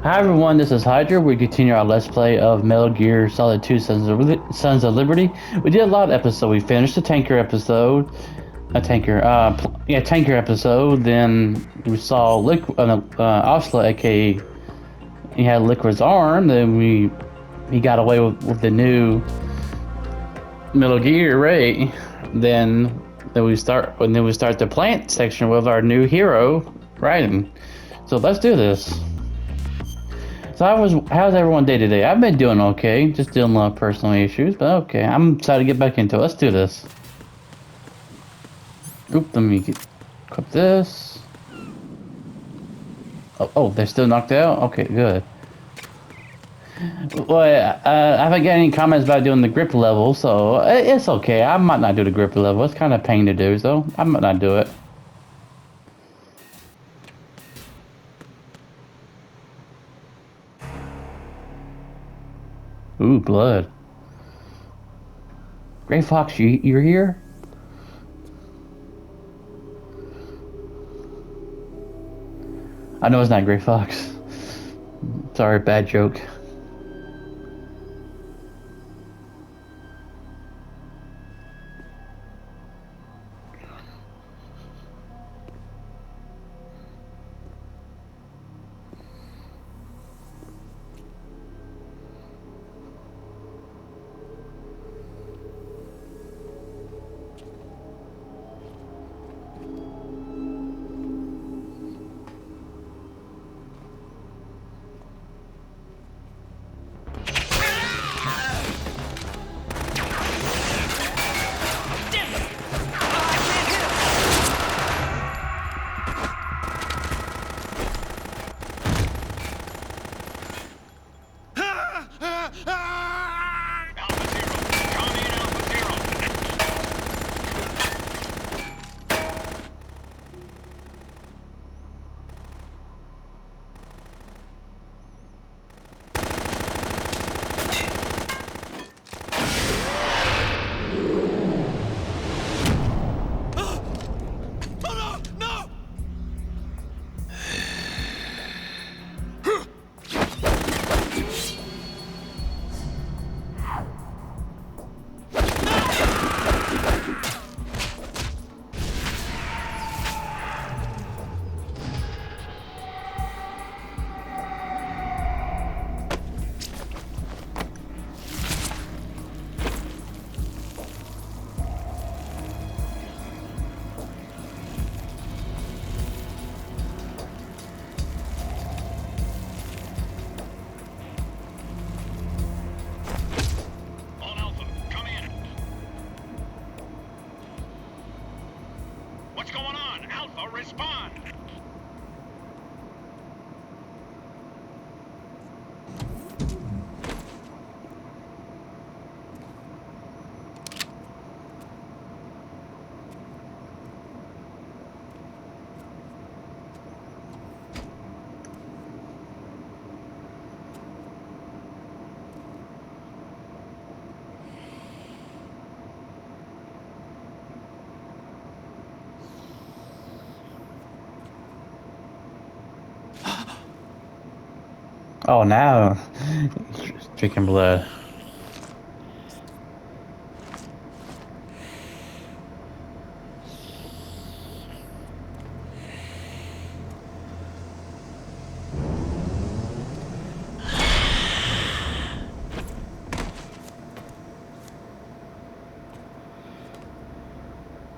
Hi everyone, this is Hydra. We continue our Let's Play of Metal Gear Solid 2 Sons of Liberty. We did a lot of episodes. We finished the tanker episode. Tanker episode. Then we saw Osla, aka he had Liquid's arm. Then he got away with the new Metal Gear Ray. Then we start the plant section with our new hero, Raiden. So let's do this. So how's everyone day today? I've been doing okay, just dealing with a lot of personal issues, but okay. I'm excited to get back into it. Let's do this. Oop, let me equip this. Oh, they're still knocked out? Okay, good. Well, I haven't got any comments about doing the grip level, so it's okay. I might not do the grip level. It's kind of a pain to do, so I might not do it. Ooh, blood. Gray Fox, you're here? I know it's not Gray Fox. Sorry, bad joke. What's going on? Alpha, respond! Oh, now drinking blood.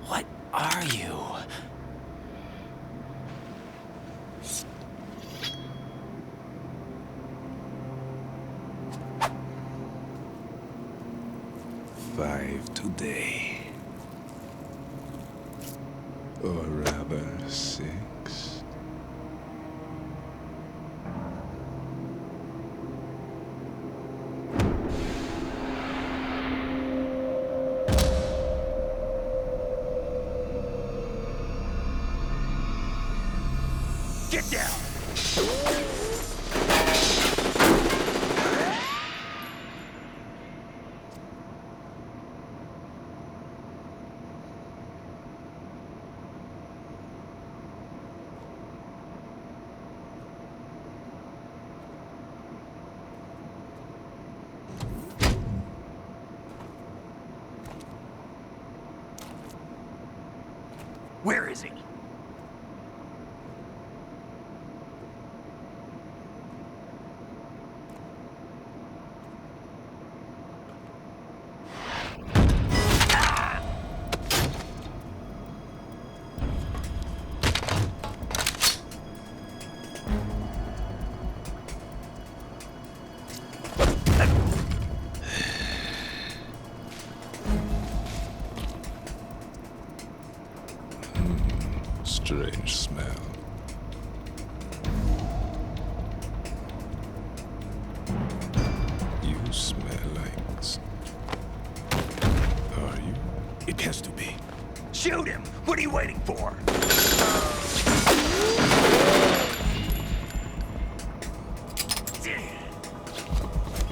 What are you? Five today. Or rather, six. Get down! Where is he? Strange smell. You smell like... Are you? It has to be. Shoot him! What are you waiting for?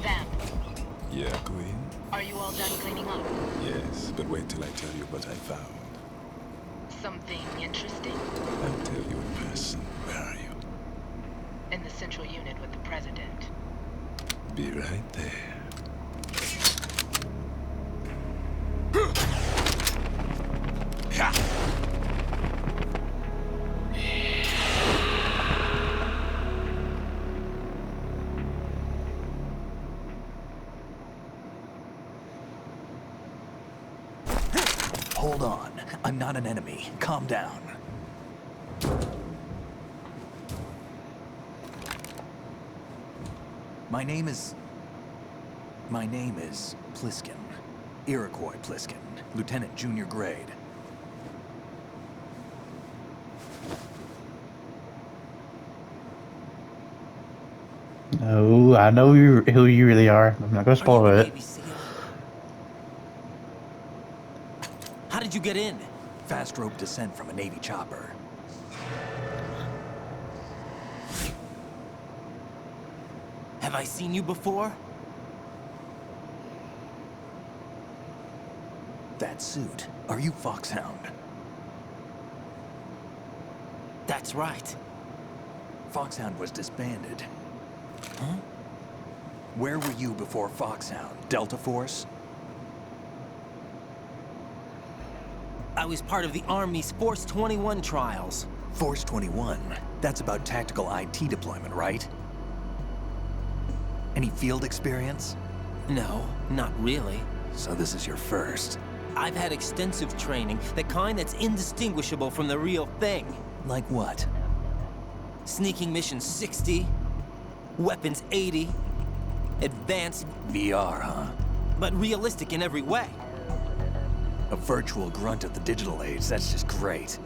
Vamp, Yeah, Queen? are you all done cleaning up? Yes, but wait till I tell you what I found. Something interesting? I'll tell you in person. Where are you? In the central unit with the president. Be right there. Hold on. I'm not an enemy. Calm down. My name is Pliskin. Iroquois Pliskin. Lieutenant Junior Grade. No, I know who you really are. I'm not gonna spoil Are you a it. Navy SEAL? How did you get in? Fast rope descent from a Navy chopper. Have I seen you before? That suit. Are you Foxhound? That's right. Foxhound was disbanded. Huh? Where were you before Foxhound? Delta Force? I was part of the Army's Force 21 trials. Force 21? That's about tactical IT deployment, right? Any field experience? No, not really. So this is your first. I've had extensive training, the kind that's indistinguishable from the real thing. Like what? Sneaking Mission 60, Weapons 80, advanced, VR, huh? but realistic in every way. A virtual grunt of the digital age, that's just great.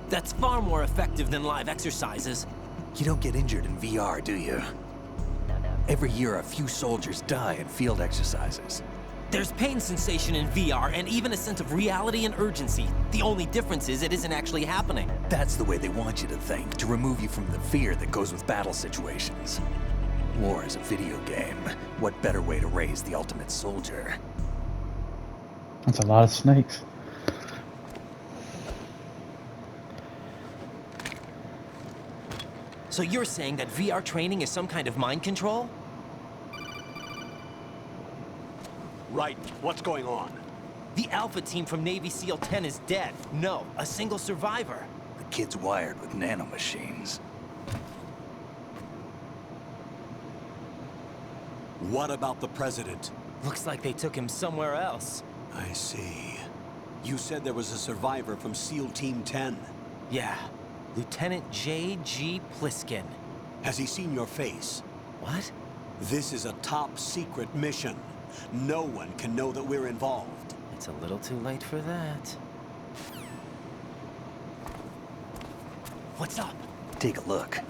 That's far more effective than live exercises. You don't get injured in VR, do you? Every year, a few soldiers die in field exercises. There's pain sensation in VR and even a sense of reality and urgency. The only difference is it isn't actually happening. That's the way they want you to think, to remove you from the fear that goes with battle situations. War is a video game. What better way to raise the ultimate soldier? That's a lot of snakes. So you're saying that VR training is some kind of mind control? Right. What's going on? The Alpha team from Navy SEAL 10 is dead. No, a single survivor. The kid's wired with nanomachines. What about the president? Looks like they took him somewhere else. I see. You said there was a survivor from SEAL Team 10. Yeah, Lieutenant J.G. Pliskin. Has he seen your face? What? This is a top secret mission. No one can know that we're involved. It's a little too late for that. What's up? Take a look.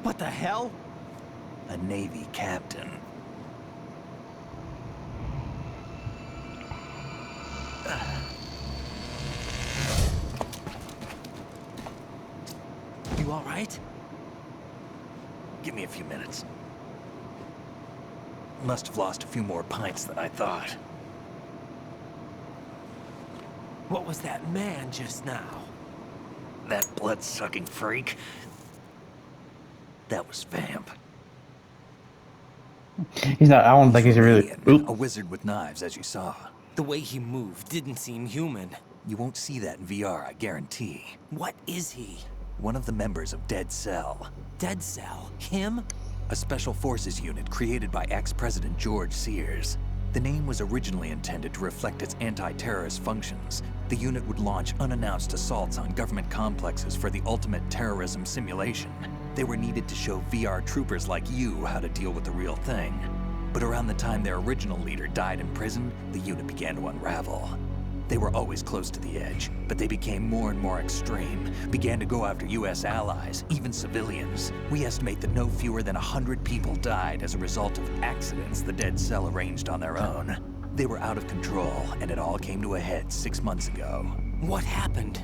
What the hell? A Navy captain. You all right? Give me a few minutes. Must have lost a few more pints than I thought. What was that man just now? That blood-sucking freak? That was Vamp. He's not. I don't think he's really. Alien, a Oop. wizard with knives, as you saw. The way he moved didn't seem human. You won't see that in VR, I guarantee. What is he? One of the members of Dead Cell. Dead Cell? Him? A special forces unit created by ex-president George Sears. The name was originally intended to reflect its anti-terrorist functions. The unit would launch unannounced assaults on government complexes for the ultimate terrorism simulation. They were needed to show VR troopers like you how to deal with the real thing. But around the time their original leader died in prison, the unit began to unravel. They were always close to the edge, but they became more and more extreme, began to go after US allies, even civilians. We estimate that no fewer than 100 people died as a result of accidents the Dead Cell arranged on their own. They were out of control, and it all came to a head 6 months ago. What happened?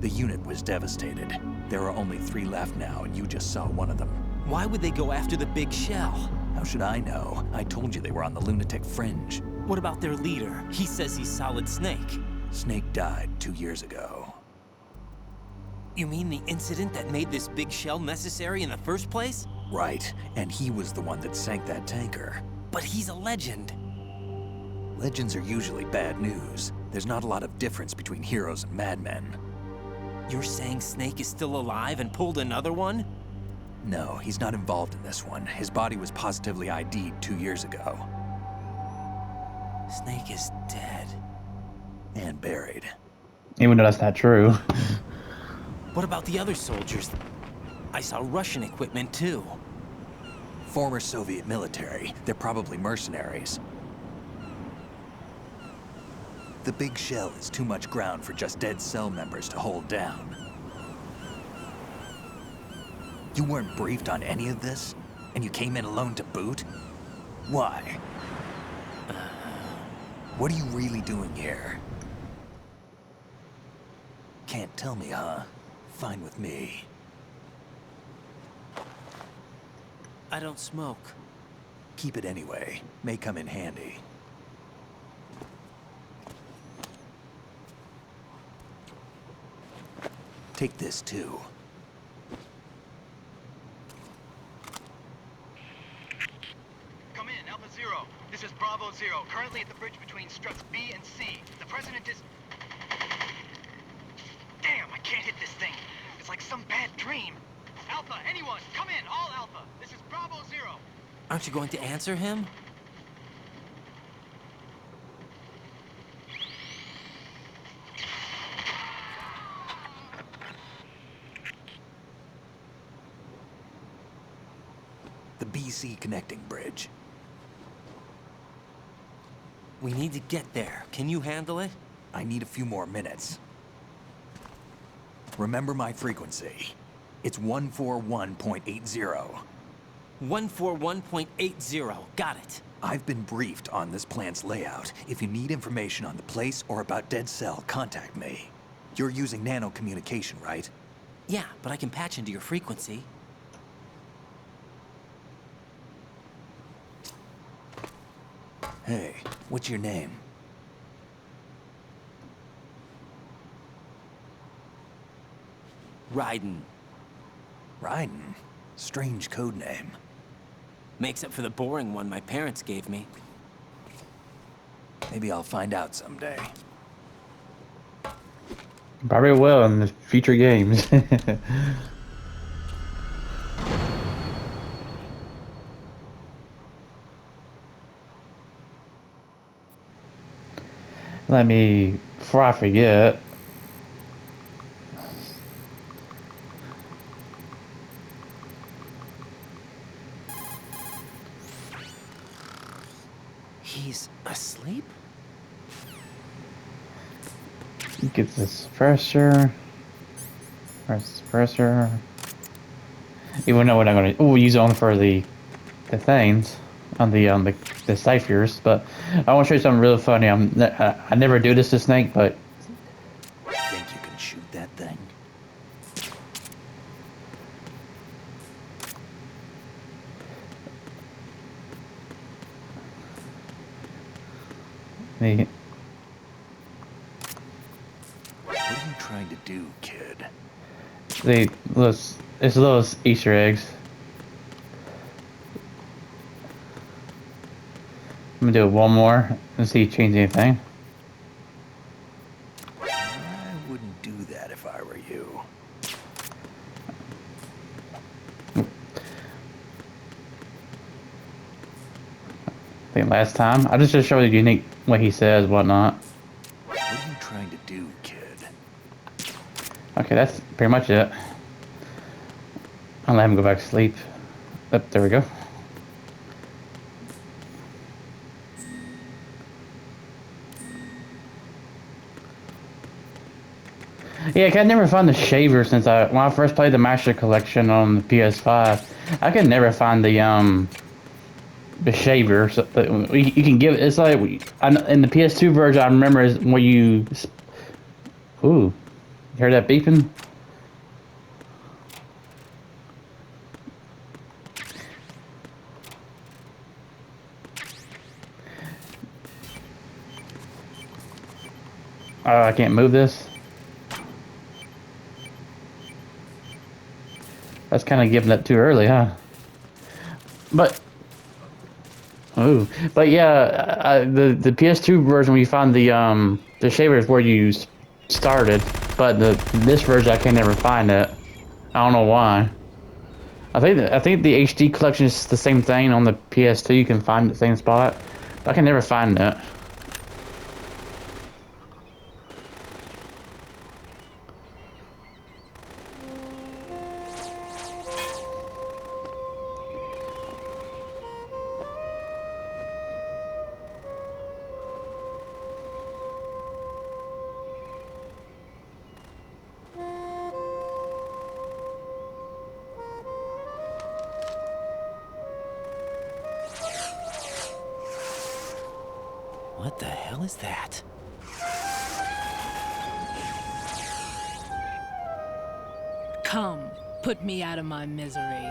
The unit was devastated. There are only 3 left now, and you just saw one of them. Why would they go after the big shell? How should I know? I told you they were on the lunatic fringe. What about their leader? He says he's Solid Snake. Snake died 2 years ago. You mean the incident that made this big shell necessary in the first place? Right, and he was the one that sank that tanker. But he's a legend. Legends are usually bad news. There's not a lot of difference between heroes and madmen. You're saying Snake is still alive and pulled another one? No, he's not involved in this one. His body was positively ID'd 2 years ago. Snake is dead. And buried. Even though that's not true. What about the other soldiers? I saw Russian equipment too. Former Soviet military. They're probably mercenaries. The big shell is too much ground for just Dead Cell members to hold down. You weren't briefed on any of this? And you came in alone to boot? Why? What are you really doing here? Can't tell me, huh? Fine with me. I don't smoke. Keep it anyway. May come in handy. Take this too. Come in, Alpha Zero. This is Bravo Zero, currently at the bridge between struts B and C. The president is... Damn, I can't hit this thing. It's like some bad dream. Alpha, anyone, come in, all Alpha. This is Bravo Zero. Aren't you going to answer him? The BC connecting bridge. We need to get there. Can you handle it? I need a few more minutes. Remember my frequency. It's 141.80. 141.80. Got it. I've been briefed on this plant's layout. If you need information on the place or about Dead Cell, contact me. You're using nano communication, right? Yeah, but I can patch into your frequency. Hey, what's your name? Raiden. Raiden. Strange code name. Makes up for the boring one my parents gave me. Maybe I'll find out someday. Probably will in the future games. Let me, before I forget, He's asleep? get the suppressor. Where's the suppressor? Even though we're not gonna, we'll use it on for the things on the ciphers. But I want to show you something really funny. I never do this to Snake, but Think you can shoot that thing? the What are you trying to do, kid? it's little Easter eggs. me do it one more and see if it changes anything. I wouldn't do that if I were you. I think last time I just show you unique what he says, whatnot. What are you trying to do, kid? Okay, that's pretty much it. I'll let him go back to sleep. Oh, there we go. Yeah, I could never find the shaver since when I first played the Master Collection on the PS5. I could never find the shaver. So you can give it. It's like in the PS2 version. I remember is where you. Ooh, you heard that beeping? Oh, I can't move this. That's kind of giving up too early, huh? But yeah, the PS2 version, we found the shaver is where you started, but this version I can never find it. I don't know why. I think the HD collection is the same thing on the PS2. You can find the same spot, but I can never find it. What the hell is that? Come, put me out of my misery.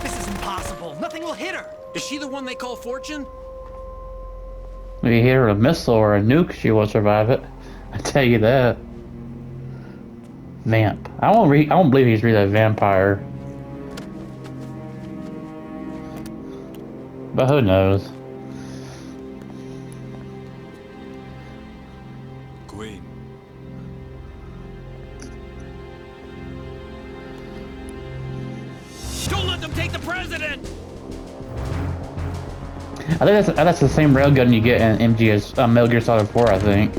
This is impossible. Nothing will hit her. Is she the one they call Fortune? If you hit her with a missile or a nuke, she won't survive it. I tell you that. Vamp. I won't believe he's really a vampire. But who knows? Queen. Don't let them take the president! I think that's the same railgun you get in MGS Metal Gear Solid 4, I think.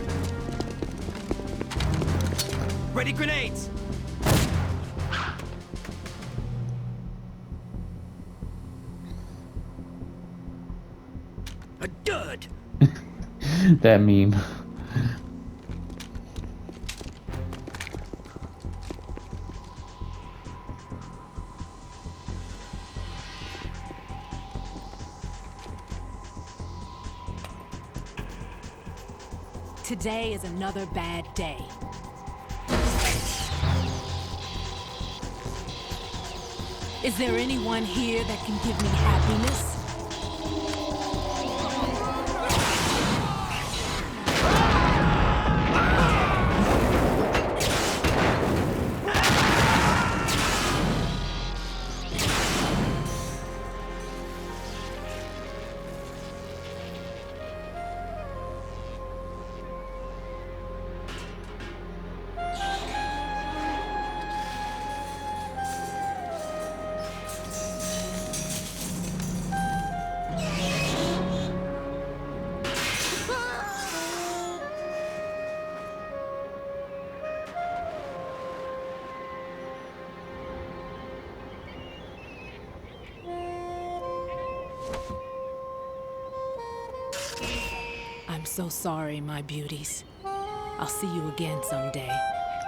Ready grenades! A dud! That meme. Today is another bad day. Is there anyone here that can give me happiness? I'm so sorry, my beauties. I'll see you again someday.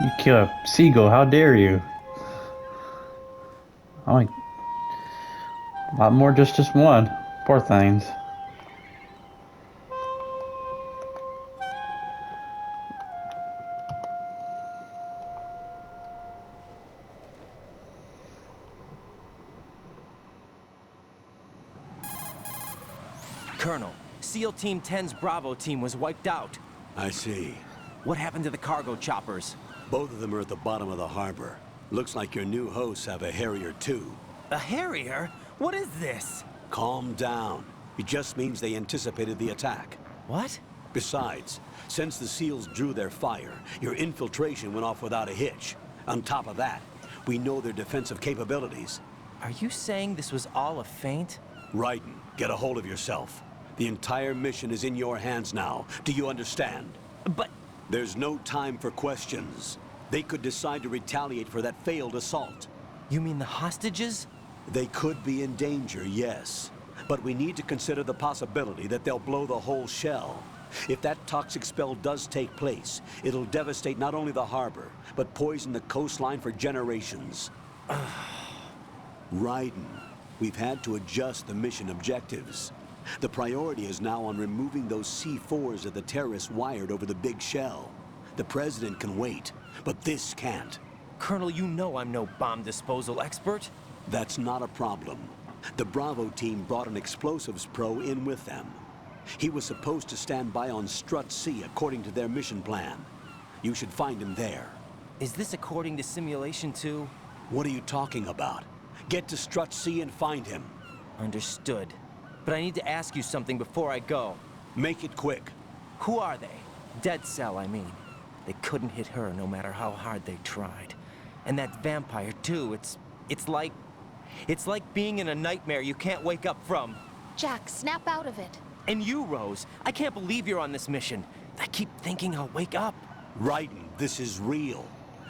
You kill a seagull, how dare you? Oh, a lot more, just one. Poor things. Colonel, SEAL Team 10's Bravo team was wiped out. I see. What happened to the cargo choppers? Both of them are at the bottom of the harbor. Looks like your new hosts have a Harrier too. A Harrier? What is this? Calm down. It just means they anticipated the attack. What? Besides, since the SEALs drew their fire, your infiltration went off without a hitch. On top of that, we know their defensive capabilities. Are you saying this was all a feint? Raiden, get a hold of yourself. The entire mission is in your hands now. Do you understand? But... There's no time for questions. They could decide to retaliate for that failed assault. You mean the hostages? They could be in danger, yes. But we need to consider the possibility that they'll blow the whole shell. If that toxic spell does take place, it'll devastate not only the harbor, but poison the coastline for generations. Raiden, we've had to adjust the mission objectives. The priority is now on removing those C4s that the terrorists wired over the big shell. The President can wait, but this can't. Colonel, you know I'm no bomb disposal expert. That's not a problem. The Bravo team brought an explosives pro in with them. He was supposed to stand by on Strut C according to their mission plan. You should find him there. Is this according to simulation too? What are you talking about? Get to Strut C and find him. Understood. But I need to ask you something before I go. Make it quick. Who are they? Dead Cell, I mean. They couldn't hit her no matter how hard they tried. And that vampire too, it's like being in a nightmare you can't wake up from. Jack, snap out of it. And you, Rose, I can't believe you're on this mission. I keep thinking I'll wake up. Raiden, this is real.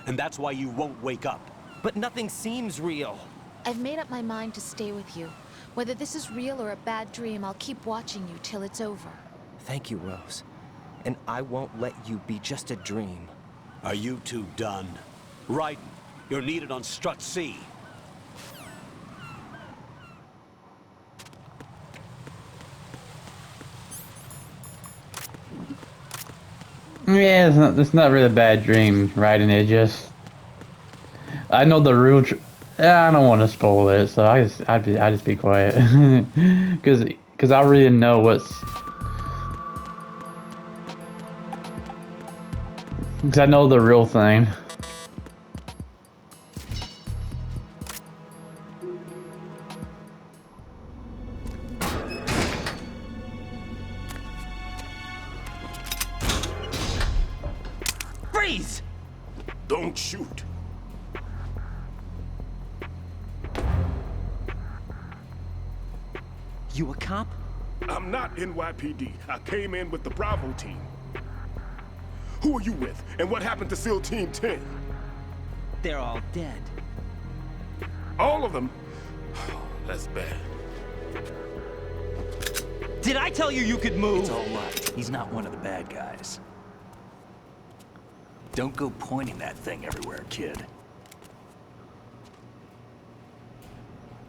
And that's why you won't wake up. But nothing seems real. I've made up my mind to stay with you. Whether this is real or a bad dream, I'll keep watching you till it's over. Thank you, Rose. And I won't let you be just a dream. Are you two done? Raiden, you're needed on Strut C. Yeah, it's not really a bad dream, Raiden. It just... I know the real... I don't want to spoil it, so I just be quiet. Because I really know what's... Because I know the real thing. Freeze! Don't shoot. You a cop? I'm not NYPD. I came in with the Bravo team. Who are you with? And what happened to SEAL Team 10? They're all dead. All of them? That's bad. Did I tell you you could move? It's all right. He's not one of the bad guys. Don't go pointing that thing everywhere, kid.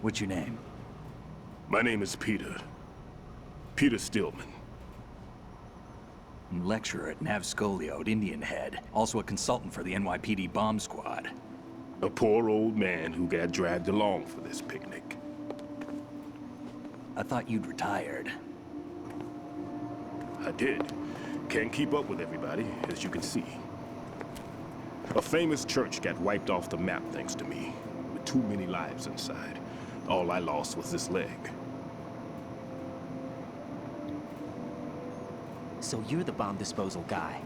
What's your name? My name is Peter. Peter Stillman. Lecturer at Navscolio at Indian Head. Also a consultant for the NYPD bomb squad. A poor old man who got dragged along for this picnic. I thought you'd retired. I did. Can't keep up with everybody, as you can see. A famous church got wiped off the map thanks to me, with too many lives inside. All I lost was this leg. So you're the bomb disposal guy.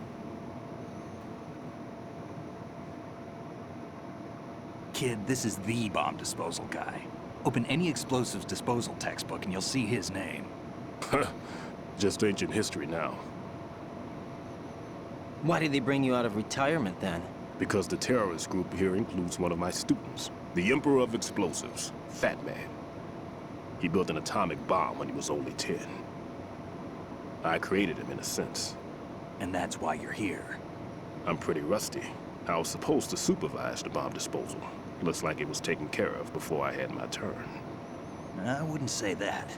Kid, this is the bomb disposal guy. Open any explosives disposal textbook and you'll see his name. Just ancient history now. Why did they bring you out of retirement then? Because the terrorist group here includes one of my students, the Emperor of Explosives, Fat Man. He built an atomic bomb when he was only 10. I created him in a sense. And that's why you're here. I'm pretty rusty. I was supposed to supervise the bomb disposal. Looks like it was taken care of before I had my turn. I wouldn't say that.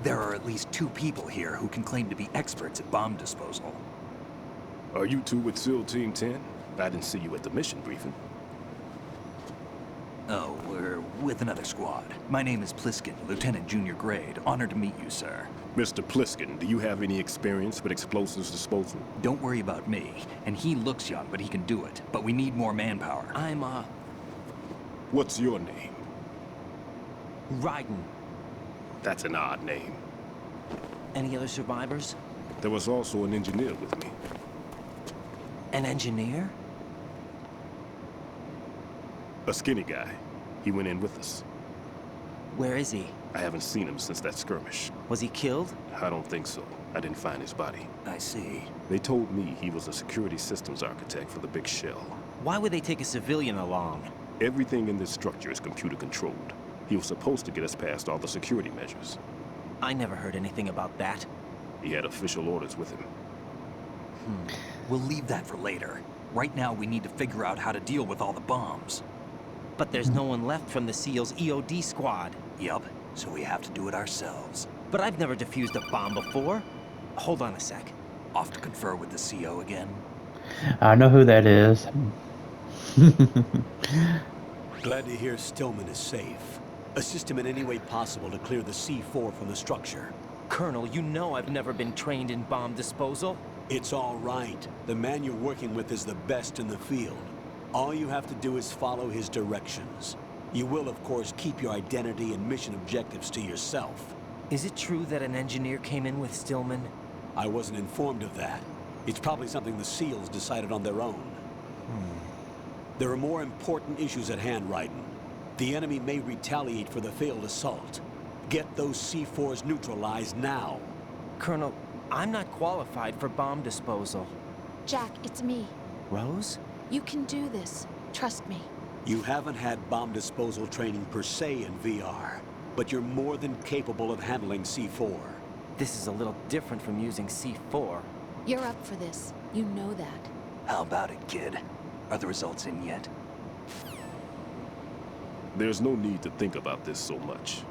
There are at least 2 people here who can claim to be experts at bomb disposal. Are you two with SEAL Team 10? I didn't see you at the mission briefing. Oh, we're with another squad. My name is Pliskin, Lieutenant Junior Grade. Honored to meet you, sir. Mr. Pliskin, do you have any experience with explosives disposal? Don't worry about me. And he looks young, but he can do it. But we need more manpower. I'm, What's your name? Raiden. That's an odd name. Any other survivors? There was also an engineer with me. An engineer? A skinny guy. He went in with us. Where is he? I haven't seen him since that skirmish. Was he killed? I don't think so. I didn't find his body. I see. They told me he was a security systems architect for the big shell. Why would they take a civilian along? Everything in this structure is computer controlled. He was supposed to get us past all the security measures. I never heard anything about that. He had official orders with him. We'll leave that for later. Right now, we need to figure out how to deal with all the bombs. But there's no one left from the SEAL's EOD squad. Yup, so we have to do it ourselves. But I've never defused a bomb before. Hold on a sec. Off to confer with the CO again. I know who that is. Glad to hear Stillman is safe. Assist him in any way possible to clear the C4 from the structure. Colonel, you know I've never been trained in bomb disposal. It's all right. The man you're working with is the best in the field. All you have to do is follow his directions. You will, of course, keep your identity and mission objectives to yourself. Is it true that an engineer came in with Stillman? I wasn't informed of that. It's probably something the SEALs decided on their own. There are more important issues at hand, Raiden. The enemy may retaliate for the failed assault. Get those C4s neutralized now. Colonel, I'm not qualified for bomb disposal. Jack, it's me. Rose? You can do this. Trust me. You haven't had bomb disposal training per se in VR, but you're more than capable of handling C4. This is a little different from using C4. You're up for this. You know that. How about it, kid? Are the results in yet? There's no need to think about this so much.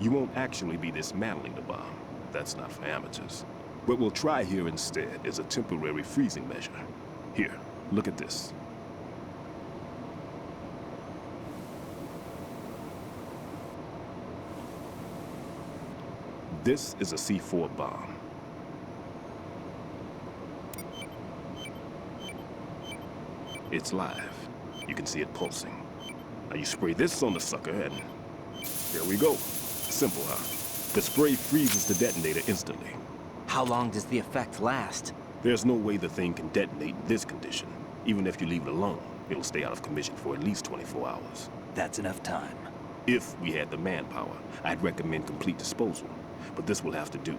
You won't actually be dismantling the bomb. That's not for amateurs. What we'll try here instead is a temporary freezing measure. Here, look at this. This is a C4 bomb. It's live. You can see it pulsing. Now you spray this on the sucker and there we go. Simple, huh? The spray freezes the detonator instantly. How long does the effect last? There's no way the thing can detonate in this condition. Even if you leave it alone, it'll stay out of commission for at least 24 hours. That's enough time. If we had the manpower, I'd recommend complete disposal. But this will have to do.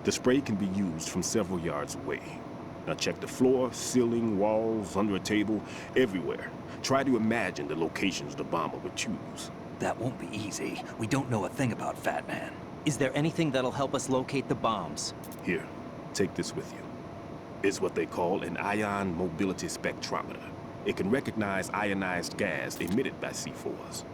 The spray can be used from several yards away. Now check the floor, ceiling, walls, under a table, everywhere. Try to imagine the locations the bomber would choose. That won't be easy. We don't know a thing about Fat Man. Is there anything that'll help us locate the bombs? Here, take this with you. It's what they call an ion mobility spectrometer. It can recognize ionized gas emitted by C4s.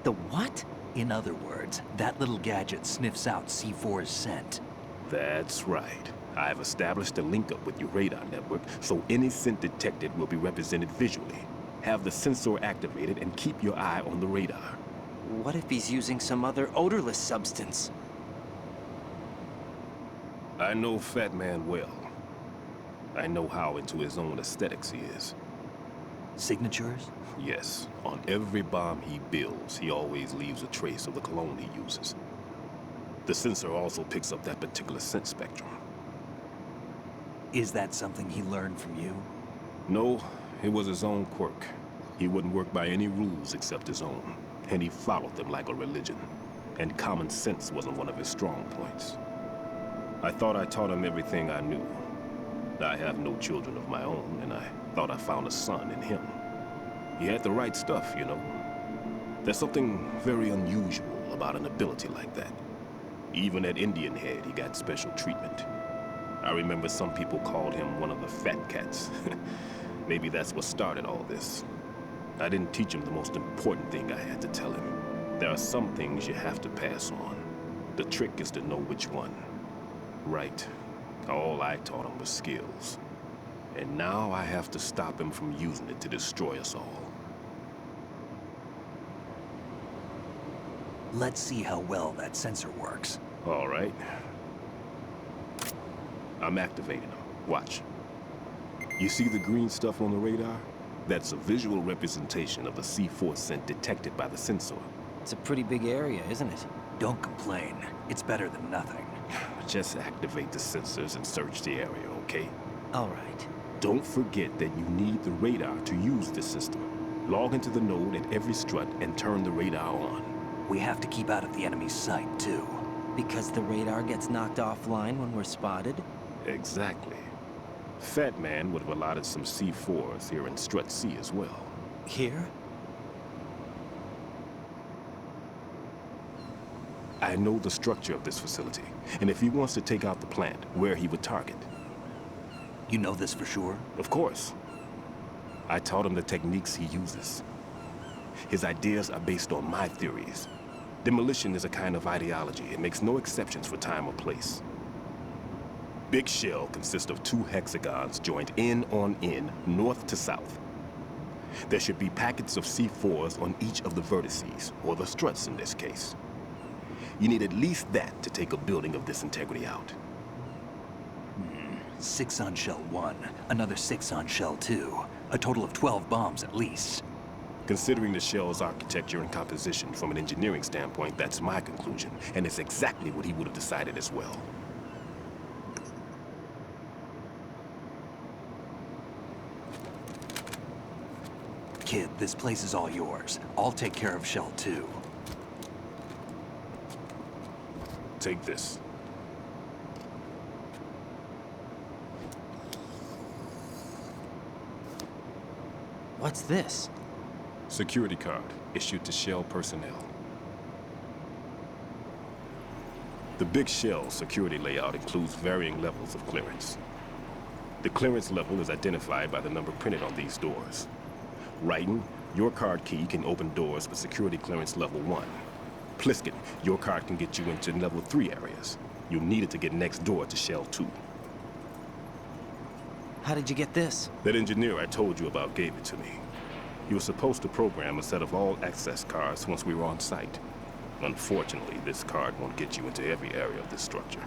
The what? In other words, that little gadget sniffs out C4's scent. That's right. I've established a link up with your radar network, so any scent detected will be represented visually. Have the sensor activated and keep your eye on the radar. What if he's using some other odorless substance? I know Fat Man well. I know how into his own aesthetics he is. Signatures? Yes, on every bomb he builds, he always leaves a trace of the cologne he uses. The sensor also picks up that particular scent spectrum. Is that something he learned from you? No, it was his own quirk. He wouldn't work by any rules except his own, and he followed them like a religion. And common sense wasn't one of his strong points. I thought I taught him everything I knew. I have no children of my own, and I thought I found a son in him. He had the right stuff, you know. There's something very unusual about an ability like that. Even at Indian Head, he got special treatment. I remember some people called him one of the fat cats. Maybe that's what started all this. I didn't teach him the most important thing I had to tell him. There are some things you have to pass on. The trick is to know which one. Right. All I taught him was skills. And now I have to stop him from using it to destroy us all. Let's see how well that sensor works. All right. I'm activating them. Watch. You see the green stuff on the radar? That's a visual representation of the C4 scent detected by the sensor. It's a pretty big area, isn't it? Don't complain. It's better than nothing. Just activate the sensors and search the area, okay? All right. Don't forget that you need the radar to use this system. Log into the node at every strut and turn the radar on. We have to keep out of the enemy's sight, too. Because the radar gets knocked offline when we're spotted? Exactly. Fat Man would have allotted some C4s here in Strut C as well. Here? I know the structure of this facility, and if he wants to take out the plant, where he would target. You know this for sure? Of course. I taught him the techniques he uses. His ideas are based on my theories. Demolition is a kind of ideology. It makes no exceptions for time or place. Big Shell consists of 2 hexagons joined end on end, north to south. There should be packets of C4s on each of the vertices, or the struts in this case. You need at least that to take a building of this integrity out. 6 on Shell 1, another 6 on Shell 2. A total of 12 bombs at least. Considering the shell's architecture and composition from an engineering standpoint, that's my conclusion, and it's exactly what he would have decided as well. Kid, this place is all yours. I'll take care of Shell 2. Take this. What's this? Security card issued to Shell personnel. The Big Shell security layout includes varying levels of clearance. The clearance level is identified by the number printed on these doors. Raiden, your card key can open doors with security clearance level 1. Pliskin, your card can get you into level 3 areas. You'll need it to get next door to Shell 2. How did you get this? That engineer I told you about gave it to me. He was supposed to program a set of all access cards once we were on site. Unfortunately, this card won't get you into every area of this structure.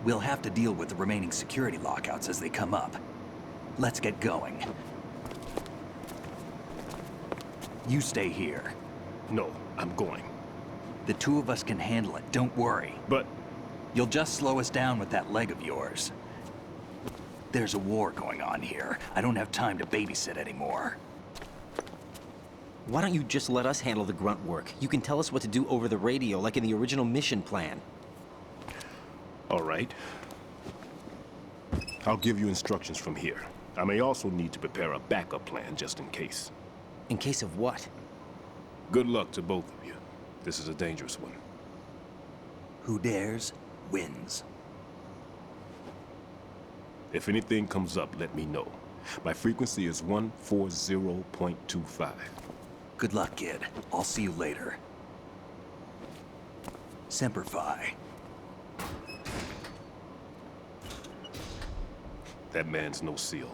We'll have to deal with the remaining security lockouts as they come up. Let's get going. You stay here. No, I'm going. The 2 of us can handle it, don't worry. But you'll just slow us down with that leg of yours. There's a war going on here. I don't have time to babysit anymore. Why don't you just let us handle the grunt work? You can tell us what to do over the radio, like in the original mission plan. all right. I'll give you instructions from here. I may also need to prepare a backup plan just in case. In case of what? Good luck to both of you. This is a dangerous one. Who dares, wins. If anything comes up, let me know. My frequency is 140.25. Good luck, kid. I'll see you later. Semper Fi. That man's no SEAL.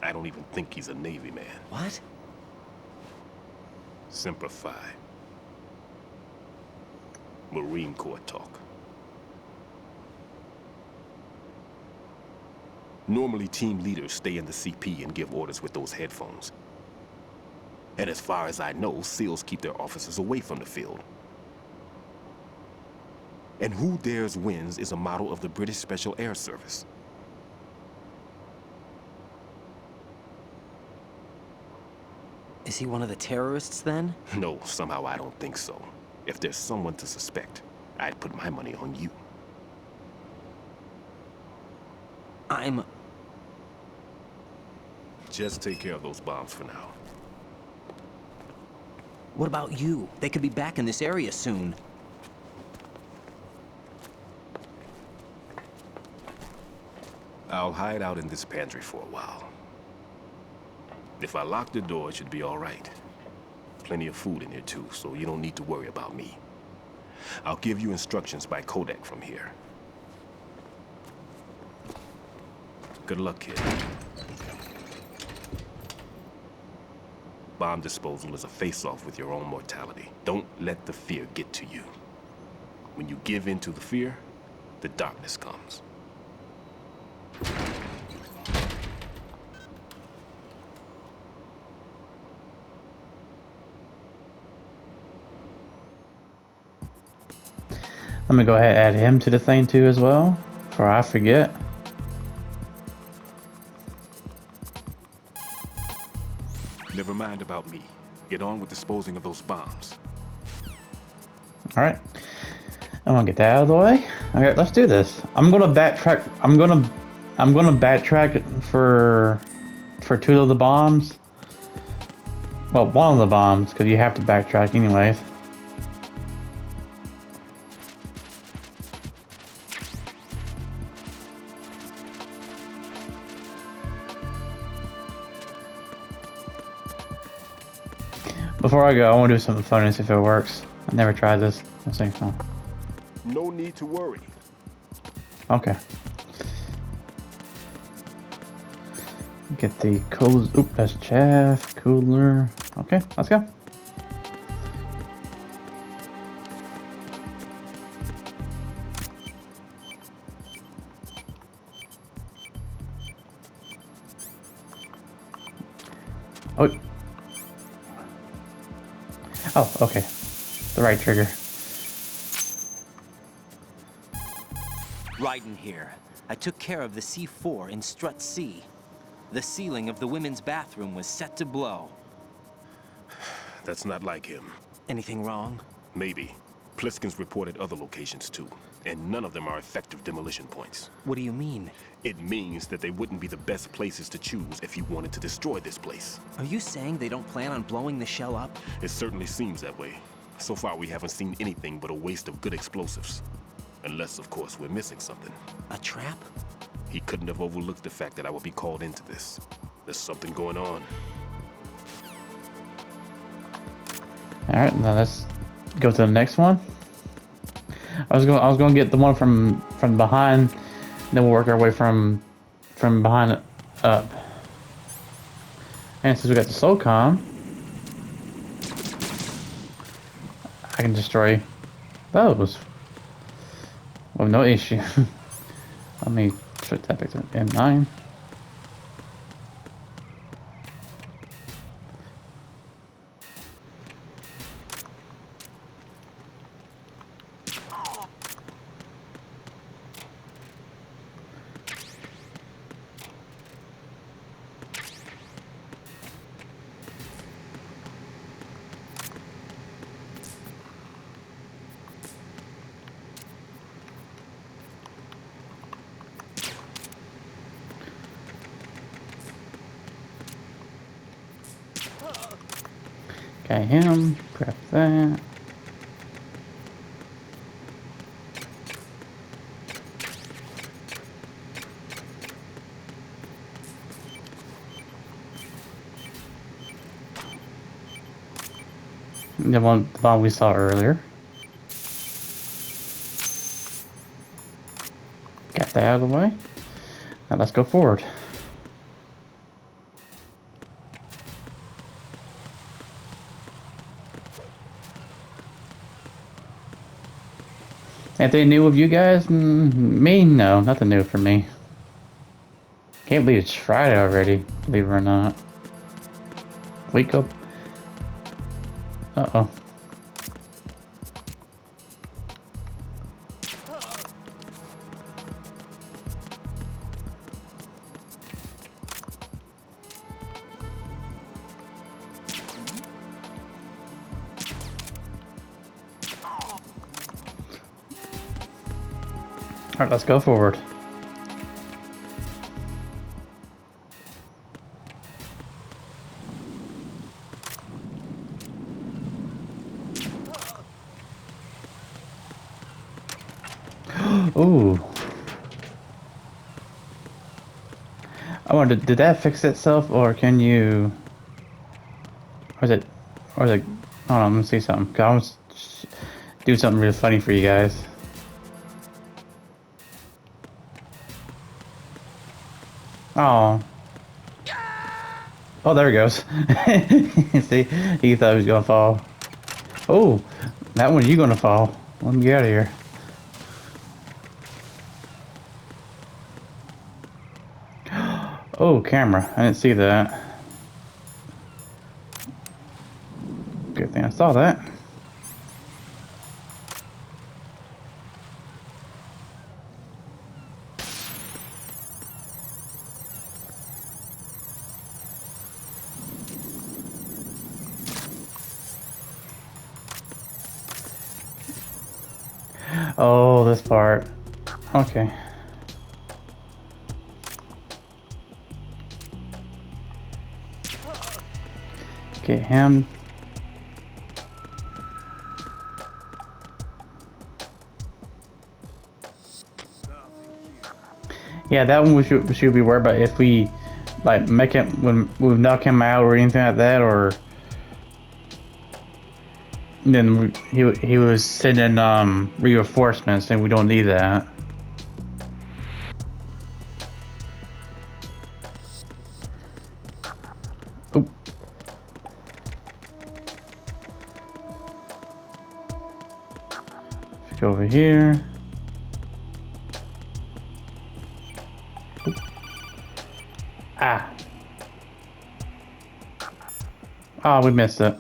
I don't even think he's a Navy man. What? Semper Fi. Marine Corps talk. Normally, team leaders stay in the CP and give orders with those headphones. And as far as I know, SEALs keep their officers away from the field. And who dares wins is a motto of the British Special Air Service. Is he one of the terrorists, then? No, somehow I don't think so. If there's someone to suspect, I'd put my money on you. Just take care of those bombs for now. What about you? They could be back in this area soon. I'll hide out in this pantry for a while. If I lock the door, it should be all right. Plenty of food in here too, so you don't need to worry about me. I'll give you instructions by codec from here. Good luck, kid. Bomb disposal is a face-off with your own mortality. Don't let the fear get to you. When you give in to the fear, the darkness comes. I'm gonna go ahead and add him to the thing too as well, before I forget. Never mind about me. Get on with disposing of those bombs. All right, I'm gonna get that out of the way. All right, let's do this. I'm gonna backtrack. I'm gonna backtrack for 2 of the bombs. Well, 1 of the bombs, because you have to backtrack anyways. Before I go, I want to do something fun and see if it works. I've never tried this. Let's see. Oh. No need to worry. Okay. Get the coolers. Oop, that's chaff. Cooler. Okay, let's go. Oh. Oh, okay. The right trigger. Raiden here. I took care of the C4 in Strut C. The ceiling of the women's bathroom was set to blow. That's not like him. Anything wrong? Maybe. Pliskin's reported other locations too, and none of them are effective demolition points. What do you mean? It means that they wouldn't be the best places to choose if you wanted to destroy this place. Are you saying they don't plan on blowing the shell up? It certainly seems that way. So far, we haven't seen anything but a waste of good explosives. Unless, of course, we're missing something. A trap? He couldn't have overlooked the fact that I would be called into this. There's something going on. Alright, now let's go to the next one. I was going to get the one from behind, then we'll work our way from behind up. And since we got the SOCOM, I can destroy those with no issue. Let me put that back to M9. Okay, him, grab that. The one we saw earlier. Got that out of the way. Now let's go forward. Anything new with you guys? Me? No, nothing new for me. Can't believe it's Friday already, believe it or not. Wake up. Uh-oh. Alright, let's go forward. Ooh. I wonder, did that fix itself, or can you... Or is it... Hold on, let me see something. 'Cause I want to do something really funny for you guys. Oh. Oh, there he goes. See, he thought he was gonna fall. Oh, that one you gonna fall. Let me get out of here. Oh, camera. I didn't see that. Good thing I saw that. Oh, this part. Okay. Get him. Yeah, that one we should be worried about if we like make it when we knock him out or anything like that, or then he was sending reinforcements, and we don't need that. Oop. Let's go over here. Oop. Ah. Oh, we missed it.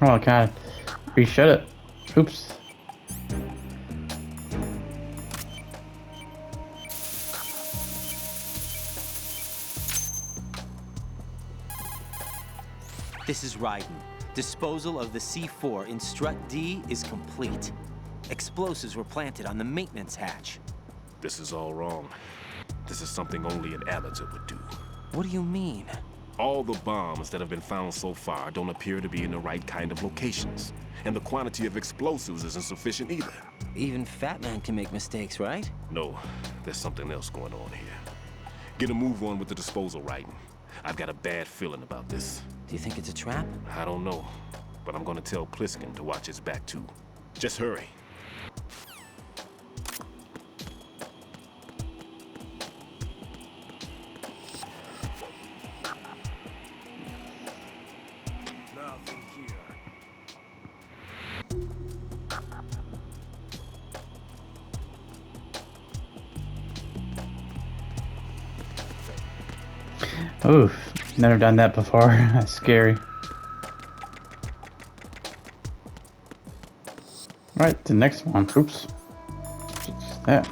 Oh, God. Reshut it. Oops. This is Raiden. Disposal of the C4 in Strut D is complete. Explosives were planted on the maintenance hatch. This is all wrong. This is something only an amateur would do. What do you mean? All the bombs that have been found so far don't appear to be in the right kind of locations. And the quantity of explosives isn't sufficient either. Even Fat Man can make mistakes, right? No, there's something else going on here. Get a move on with the disposal, Raiden. I've got a bad feeling about this. Do you think it's a trap? I don't know, but I'm gonna tell Pliskin to watch his back too. Just hurry. Nothing here. Oof, never done that before. That's scary. Right, the next one. Oops. Just that.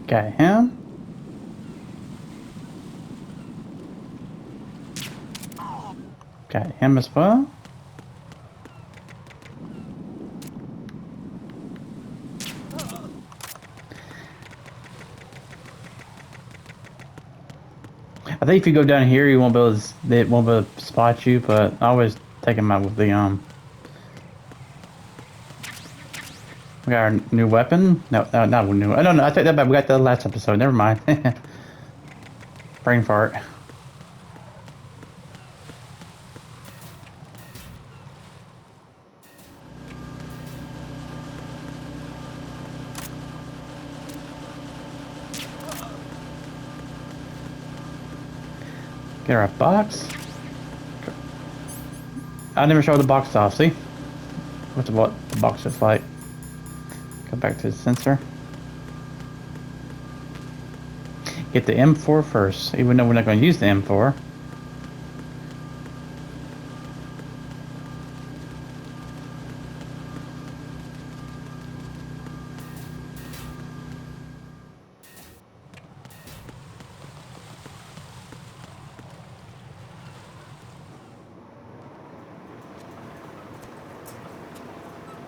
Got him. Got him as well. I think if you go down here, you won't be able to, they won't be able to spot you, but I always take them out with the We got our new weapon. No, not new. I don't know. I take that back. We got the last episode. Never mind. Brain fart. Get our box. I never showed the box off. See what the box is like. Go back to the sensor. Get the M4 first, even though we're not going to use the M4.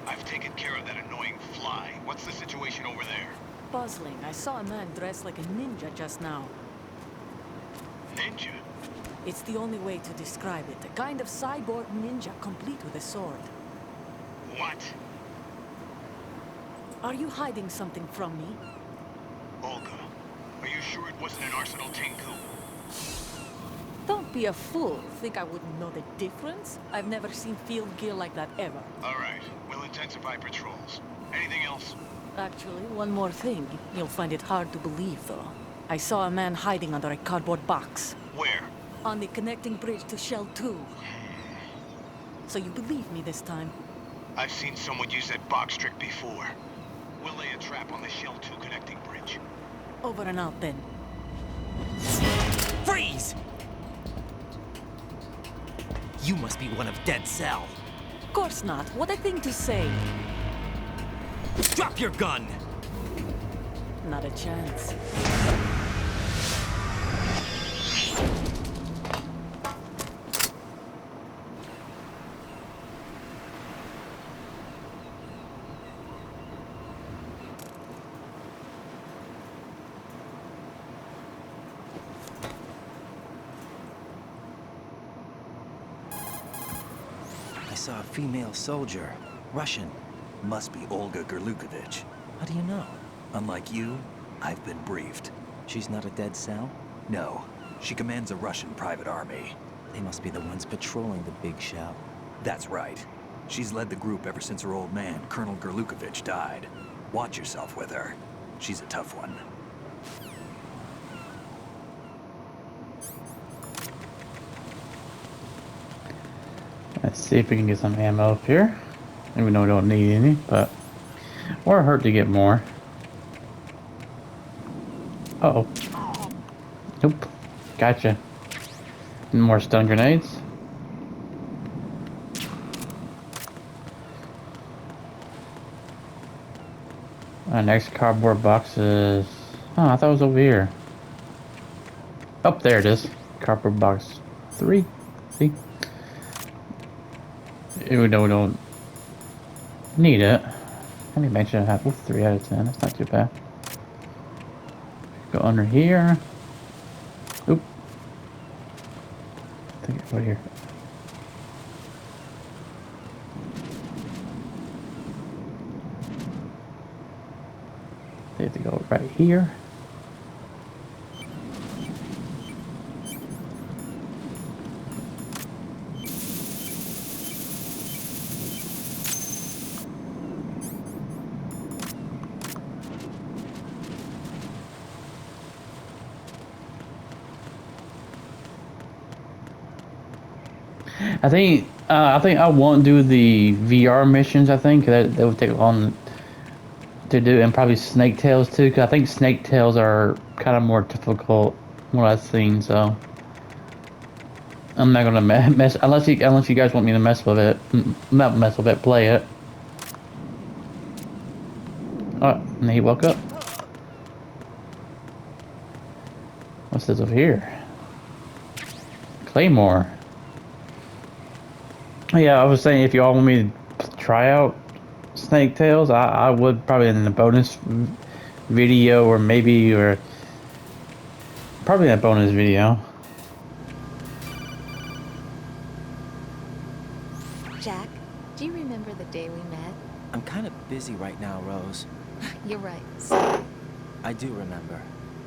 I've taken care of that annoying fly. What's the situation over there? Puzzling. I saw a man dressed like a ninja just now. Ninja? It's the only way to describe it. A kind of cyborg ninja complete with a sword. What? Are you hiding something from me? Olga, are you sure it wasn't an Arsenal Tenku? Don't be a fool. Think I wouldn't know the difference? I've never seen field gear like that ever. All right, we'll intensify patrols. Anything else? Actually, one more thing. You'll find it hard to believe, though. I saw a man hiding under a cardboard box. Where? On the connecting bridge to Shell 2. So you believe me this time? I've seen someone use that box trick before. We'll lay a trap on the Shell 2 connecting bridge. Over and out then. Freeze! You must be one of Dead Cell. Of course not. What a thing to say. Drop your gun! Not a chance. I saw a female soldier. Russian. Must be Olga Gerlukovich. How do you know? Unlike you, I've been briefed. She's not a Dead Cell? No, she commands a Russian private army. They must be the ones patrolling the big shell. That's right. She's led the group ever since her old man, Colonel Gerlukovich, died. Watch yourself with her. She's a tough one. Let's see if we can get some ammo up here. Even though we don't need any, but or hurt to get more. Uh-oh. Nope. Gotcha. More stun grenades. Our next cardboard box is... Oh, I thought it was over here. Oh, there it is. Cardboard box 3. See? Even though we don't need it. How many mention I have? Ooh, 3 out of 10. That's not too bad. Go under here. Oop. I think it's right here. They have to go right here. I think I won't do the VR missions. I think that would take long to do, and probably Snake Tails too. Cause I think Snake Tails are kind of more difficult from what I've seen. So I'm not gonna mess unless you guys want me to mess with it. Not mess with it, play it. Oh, and he woke up. What's this over here? Claymore. Yeah, I was saying if y'all want me to try out Snake Tails, I would probably in the bonus video or probably in a bonus video. Jack, do you remember the day we met? I'm kind of busy right now, Rose. You're right. Sorry. I do remember.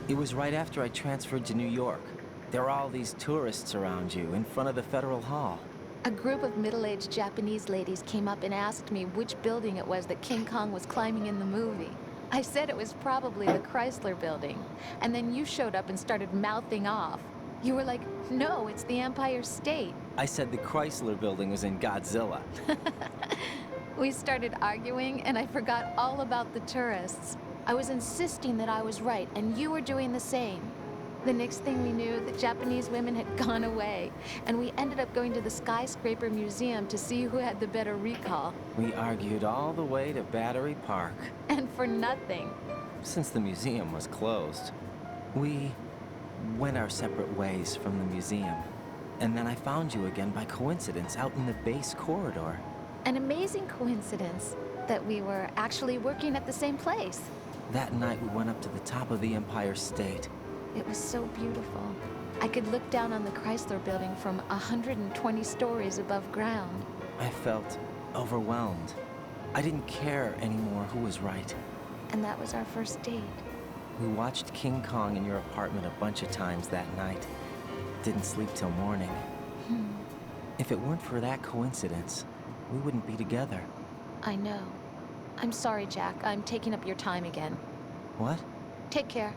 It was right after I transferred to New York. There were all these tourists around you in front of the Federal Hall. A group of middle-aged Japanese ladies came up and asked me which building it was that King Kong was climbing in the movie. I said it was probably the Chrysler Building. And then you showed up and started mouthing off. You were like, no, it's the Empire State. I said the Chrysler Building was in Godzilla. We started arguing, and I forgot all about the tourists. I was insisting that I was right, and you were doing the same. The next thing we knew, the Japanese women had gone away, and we ended up going to the Skyscraper Museum to see who had the better recall. We argued all the way to Battery Park. And for nothing. Since the museum was closed, we went our separate ways from the museum. And then I found you again by coincidence out in the base corridor. An amazing coincidence that we were actually working at the same place. That night we went up to the top of the Empire State. It was so beautiful. I could look down on the Chrysler Building from 120 stories above ground. I felt overwhelmed. I didn't care anymore who was right. And that was our first date. We watched King Kong in your apartment a bunch of times that night. Didn't sleep till morning. If it weren't for that coincidence, we wouldn't be together. I know. I'm sorry, Jack. I'm taking up your time again. What? Take care.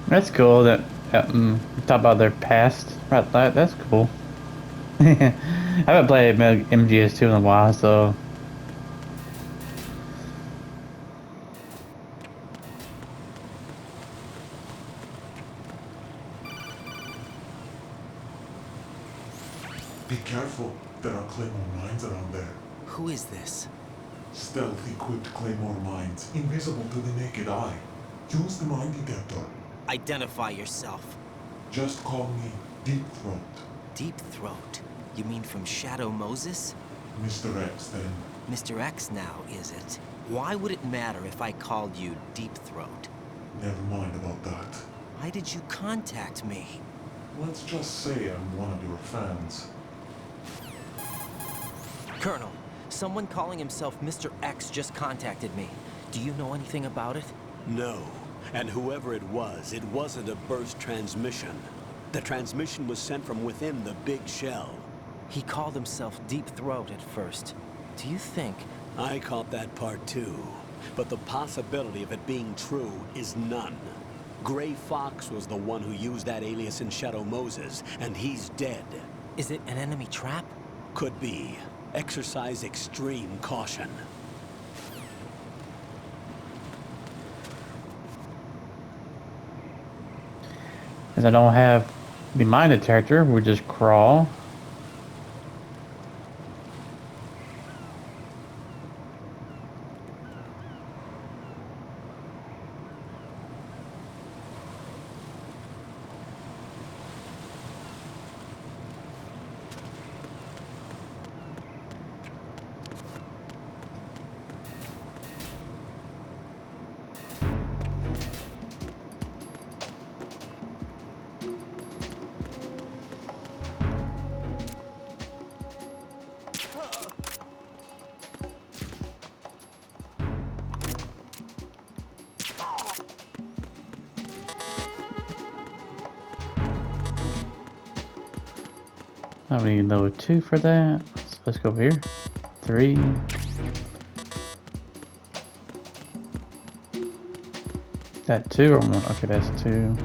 That's cool that talk about their past. Right, that's cool. I haven't played MGS2 in a while, so. Be careful, there are Claymore mines around there. Who is this? Stealth-equipped Claymore mines, invisible to the naked eye. Use the mine detector. Identify yourself. Just call me Deep Throat. Deep Throat? You mean from Shadow Moses? Mr. X, then. Mr. X now, is it? Why would it matter if I called you Deep Throat? Never mind about that. Why did you contact me? Let's just say I'm one of your fans. Colonel, someone calling himself Mr. X just contacted me. Do you know anything about it? No. And whoever it wasn't a burst transmission. The transmission was sent from within the big shell. He called himself Deep Throat at first. Do you think... I caught that part too. But the possibility of it being true is none. Gray Fox was the one who used that alias in Shadow Moses, and he's dead. Is it an enemy trap? Could be. Exercise extreme caution. Since I don't have the mine detector, we just crawl. I need level 2 for that. So let's go over here. 3. That 2 or 1? Okay, that's 2.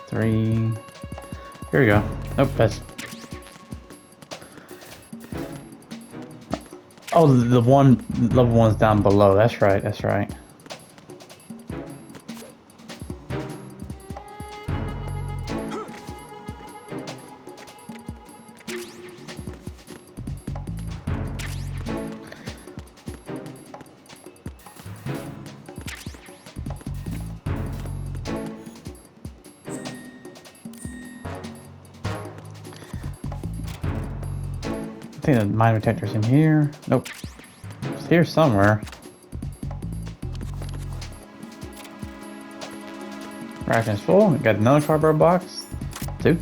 3. Here we go. Nope, that's... Oh, the one, level 1's down below. That's right, that's right. I think the mine detector's in here. Nope. It's here somewhere. Ration's full. We got another cardboard box. 2.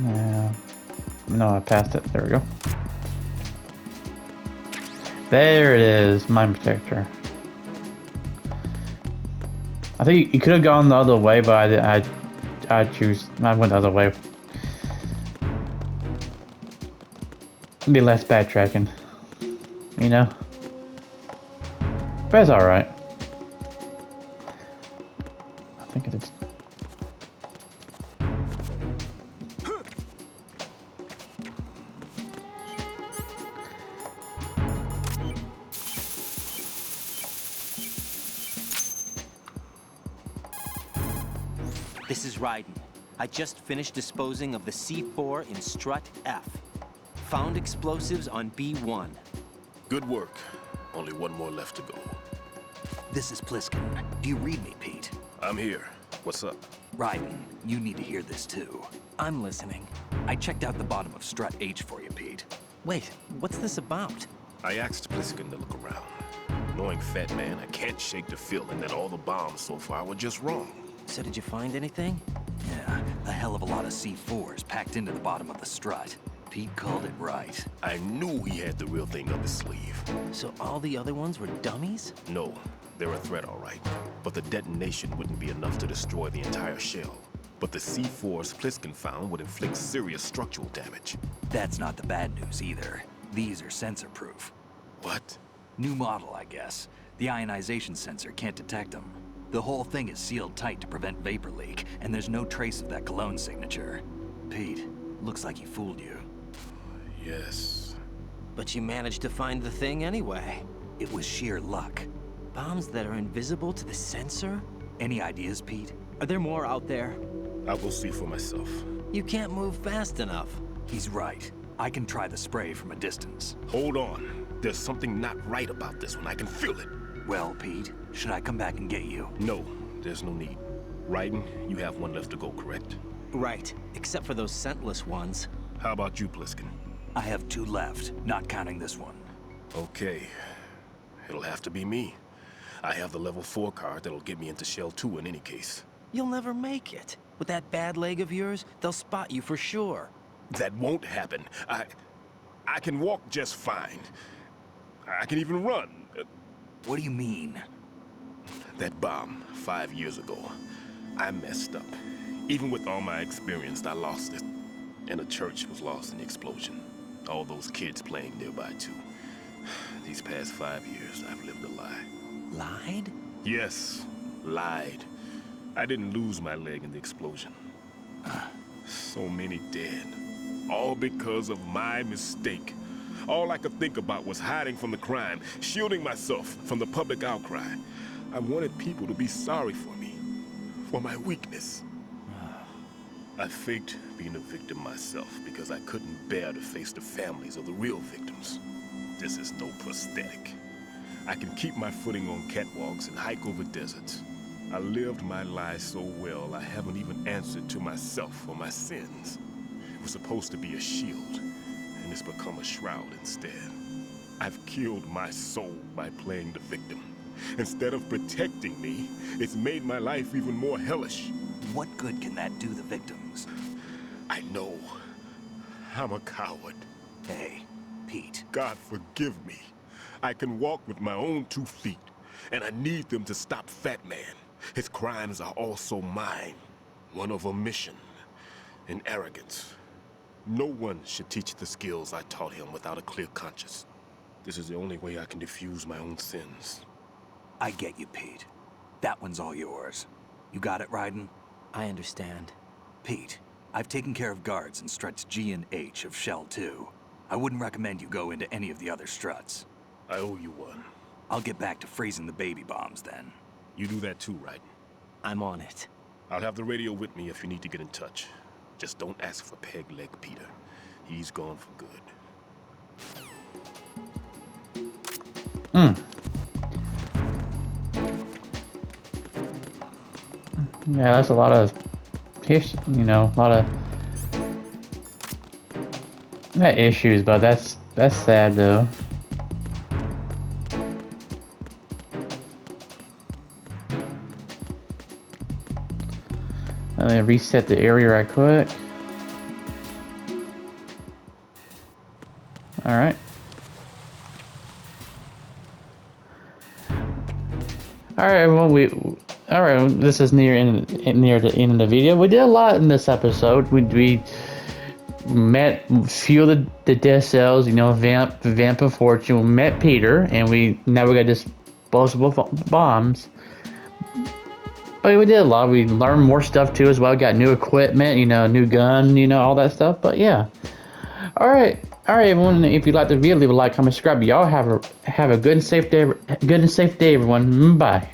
Yeah. No, I passed it. There we go. There it is. Mine detector. I think you could have gone the other way, but I went the other way. Be less backtracking, you know. But it's all right. I think it is. This is Raiden. I just finished disposing of the C4 in Strut F. Found explosives on B1. Good work. Only one more left to go. This is Pliskin. Do you read me, Pete? I'm here. What's up? Raiden, you need to hear this too. I'm listening. I checked out the bottom of Strut H for you, Pete. Wait, what's this about? I asked Pliskin to look around. Knowing Fat Man, I can't shake the feeling that all the bombs so far were just wrong. So did you find anything? Yeah, a hell of a lot of C4s packed into the bottom of the strut. Pete called it right. I knew he had the real thing up his sleeve. So all the other ones were dummies? No, they're a threat, all right. But the detonation wouldn't be enough to destroy the entire shell. But the C4s Pliskin found would inflict serious structural damage. That's not the bad news either. These are sensor-proof. What? New model, I guess. The ionization sensor can't detect them. The whole thing is sealed tight to prevent vapor leak, and there's no trace of that cologne signature. Pete, looks like he fooled you. Yes. But you managed to find the thing anyway. It was sheer luck. Bombs that are invisible to the sensor? Any ideas, Pete? Are there more out there? I will see for myself. You can't move fast enough. He's right. I can try the spray from a distance. Hold on. There's something not right about this one. I can feel it. Well, Pete, should I come back and get you? No, there's no need. Raiden, you have one left to go, correct? Right, except for those scentless ones. How about you, Pliskin? I have 2 left, not counting this one. Okay. It'll have to be me. I have the level 4 card that'll get me into Shell 2 in any case. You'll never make it. With that bad leg of yours, they'll spot you for sure. That won't happen. I can walk just fine. I can even run. What do you mean? That bomb, 5 years ago, I messed up. Even with all my experience, I lost it. And the church was lost in the explosion. All those kids playing nearby, too. These past 5 years, I've lived a lie. Lied? Yes, lied. I didn't lose my leg in the explosion. So many dead. All because of my mistake. All I could think about was hiding from the crime, shielding myself from the public outcry. I wanted people to be sorry for me, for my weakness. I faked being a victim myself because I couldn't bear to face the families of the real victims. This is no prosthetic. I can keep my footing on catwalks and hike over deserts. I lived my lie so well, I haven't even answered to myself for my sins. It was supposed to be a shield, and it's become a shroud instead. I've killed my soul by playing the victim. Instead of protecting me, it's made my life even more hellish. What good can that do the victims? I know. I'm a coward. Hey, Pete. God forgive me. I can walk with my own 2 feet, and I need them to stop Fat Man. His crimes are also mine. One of omission and arrogance. No one should teach the skills I taught him without a clear conscience. This is the only way I can diffuse my own sins. I get you, Pete. That one's all yours. You got it, Raiden? I understand. Pete, I've taken care of guards in struts G and H of Shell 2. I wouldn't recommend you go into any of the other struts. I owe you one. I'll get back to freezing the baby bombs then. You do that too, right? I'm on it. I'll have the radio with me if you need to get in touch. Just don't ask for Peg Leg Peter. He's gone for good. Yeah, that's a lot of, a lot of not issues, but that's sad though. Let me reset the area right quick. All right. All right, well, this is near the end of the video. We did a lot in this episode. We met a few of the death cells, Vamp of Fortune. We met Peter, and now we got disposable bombs. But we did a lot. We learned more stuff too as well. Got new equipment, new gun, all that stuff. But yeah. All right, everyone. If you like the video, leave a like, comment, subscribe. Y'all have a good and safe day. Everyone. Bye.